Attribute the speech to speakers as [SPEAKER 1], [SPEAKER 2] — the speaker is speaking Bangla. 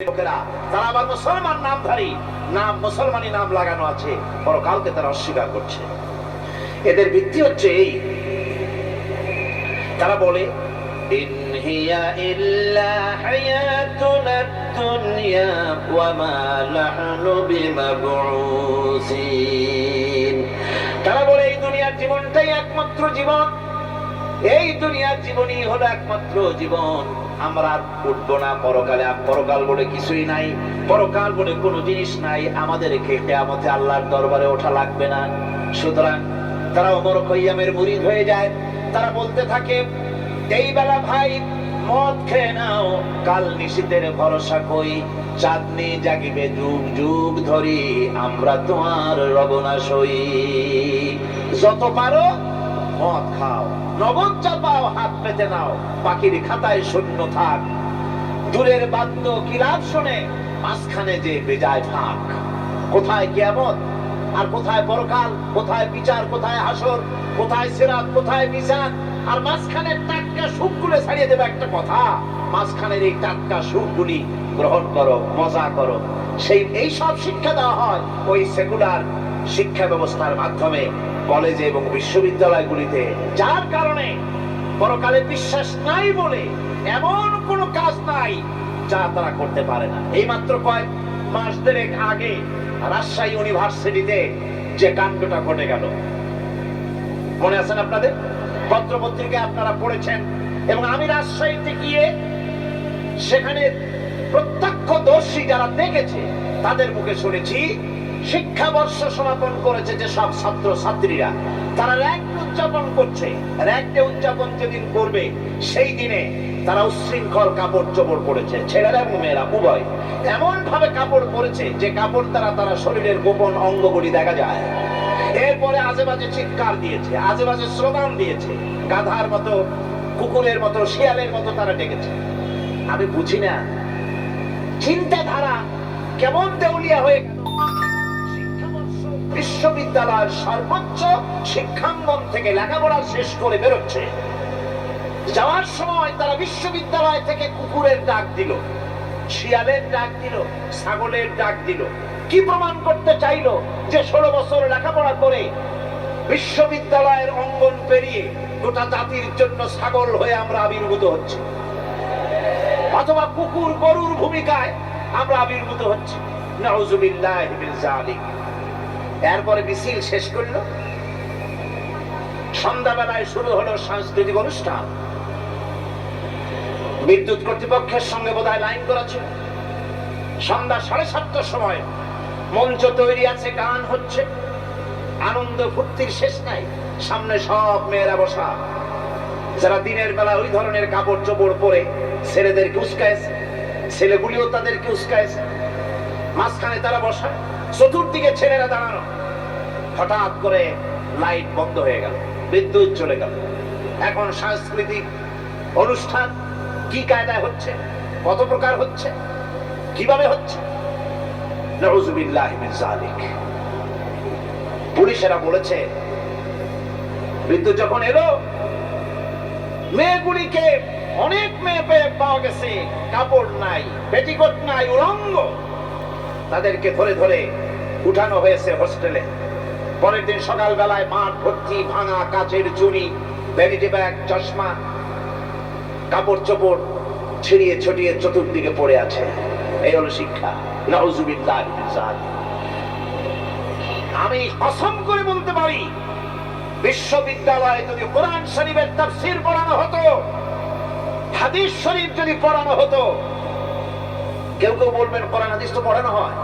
[SPEAKER 1] লোকেরা তারা আবার মুসলমান নামধারী, নাম মুসলমানি নাম লাগানো আছে, পরকালকে তারা অস্বীকার করছে। এদের ভিত্তি হচ্ছে এই, তারা বলে ইন হিয়া ইল্লা হায়াতুনা দুনিয়া ওয়া মা নাহনু বিমাবউসিন। তারা বলে এই দুনিয়ার জীবনটাই একমাত্র জীবন, এই দুনিয়ার জীবনই হলো একমাত্র জীবন, আমরা আর উঠবো না পরকালে। পরকাল বলে কিছুই নাই, পরকাল বলে কোনো জিনিস নাই, আমাদেরকে কিয়ামতে আল্লাহর দরবারে ওঠা লাগবে না। সুতরাং তারা ওমর খৈয়ামের মুরিদ হয়ে যায়। তারা বলতে থাকে এই বেলা ভাই মদ খেয়ে নাও, কাল নিশীথের ভরসা কই, চাঁদনি জাগিবে যুগ যুগ ধরি, আমরা তোমার রবনা সই। যত পারো মদ খাও, নগদ চাপাও, হাত পেতে নাও, পাখির খাতায় শূন্য থাক, দূরের বাদ্য কিলাপ শুনে মাঝখানে যে বেজায় ফাঁক। কোথায় কিয়ামত আর কোথায় পরকাল, কোথায় বিচার, কোথায় হাসর, কোথায় সিরাত, কোথায় মিজান, আর মাঝখানের টাটকা সুখগুলো ছাড়িয়ে দেবে একটা কথা, মাঝখানের এই টাটকা সুখগুলি গ্রহণ করো, মজা করো। এই সব শিক্ষা দেওয়া হয় ওই সেকুলার শিক্ষা ব্যবস্থার মাধ্যমে কলেজে এবং বিশ্ববিদ্যালয়গুলিতে। যার কারণে পরকালে বিশ্বাস নাই বলে এমন কোন কাজ নাই যা তারা করতে পারে না। এই মাত্র কয়েক মাস দেড়েক আগে রাজশাহী ইউনিভার্সিটিতে যে কাণ্ডটা ঘটে গেল, মনে আছেন আপনাদের? পত্র পত্রিকায় আপনারা পড়েছেন, এবং আমি রাজশাহীতে গিয়ে সেখানে প্রত্যক্ষদর্শী যারা দেখেছে তাদের মুখে শুনেছি, শিক্ষাবর্ষ সমাপন করেছে যে সব ছাত্র ছাত্রীরা, তারা র্যাঙ্ক উদযাপন করছে। র্যাঙ্কে উদযাপন যেদিন করবে সেই দিনে তারা উচ্ছৃঙ্খল কাপড় চোপড় পরেছে, ছেলেরা এবং মেয়েরা উভয় এমন ভাবে কাপড় পরেছে যে কাপড় দ্বারা তারা শরীরের গোপন অঙ্গগুলি দেখা যায়। এরপরে আজে বাজে চিৎকার দিয়েছে, আজে বাজে স্লোগান দিয়েছে, গাধার মতো, কুকুরের মতো, শিয়ালের মতো তারা ডেকেছে। আমি বুঝি না চিন্তাধারা কেমন দেউলিয়া হয়ে গেল। বিশ্ববিদ্যালয়ের সর্বোচ্চ শিক্ষাঙ্গন থেকে লেখাপড়া শেষ করে বেরোচ্ছে, যাওয়ার সময় তারা বিশ্ববিদ্যালয় থেকে কুকুরের ডাক দিল, শিয়ালের ডাক দিল, ছাগলের ডাক দিল। কি প্রমাণ করতে চাইলো? যে 16 বছর লেখাপড়া করে বিশ্ববিদ্যালয়ের অঙ্গন পেরিয়ে গোটা জাতির জন্য ছাগল হয়ে আমরা আবির্ভূত হচ্ছি, অথবা কুকুর গরুর ভূমিকায় আমরা আবির্ভূত হচ্ছি। নাউযুবিল্লাহি মিন যালিক। এরপরে মিছিল শেষ করলো, সন্ধ্যাবেলায় শুরু হলো সাংস্কৃতিক অনুষ্ঠান। বিদ্যুৎ কর্তৃপক্ষের সঙ্গে বোধহয় লাইন করা ছিল। সন্ধ্যা 7:30টার সময় মঞ্চ তৈরি আছে, গান হচ্ছে, আনন্দ ফুর্তির শেষ নাই। সামনে সব মেয়েরা বসা, যারা দিনের বেলা ওই ধরনের কাপড় চোপড় পরে ছেলেদেরকে উস্কাইছে, ছেলেগুলিও তাদেরকে উস্কাইছে। মাঝখানে তারা বসা, চতুর্দিকে ছেলেরা দাঁড়ানো। হঠাৎ করে লাইট বন্ধ হয়ে গেল, বিদ্যুৎ চলে গেল। এখন সাংস্কৃতিক অনুষ্ঠান কি কায়দায় হচ্ছে, কত প্রকার হচ্ছে, কিভাবে হচ্ছে? নাউযুবিল্লাহি মিন যালিক। পুলিশেরা বলেছে বিদ্যুৎ যখন এলো, মেয়েগুলিকে অনেক মেয়ে পাওয়া গেছে, কাপড় নাই, পেটিকোট নাই, উলঙ্গ। তাদেরকে ধরে ধরে উঠানো হয়েছে হোস্টেলে। পরের দিন সকাল বেলায় মাঠ ভর্তি ভাঙা কাচের চুড়ি, ভ্যানিটি ব্যাগ, চশমা, কাপড় চোপড় ছিড়িয়ে ছড়িয়ে চতুর্দিকে পড়ে আছে। এই হলো শিক্ষা। নাউযুবিল্লাহি মিন যালিক। আমি কসম করে বলতে পারি, বিশ্ববিদ্যালয়ে যদি কোরআন শরীফের তাফসীর পড়ানো হতো, হাদিস শরীফ যদি পড়ানো হতো, কেউ কেউ বলবেন কোরআন হাদিস তো পড়ানো হয়,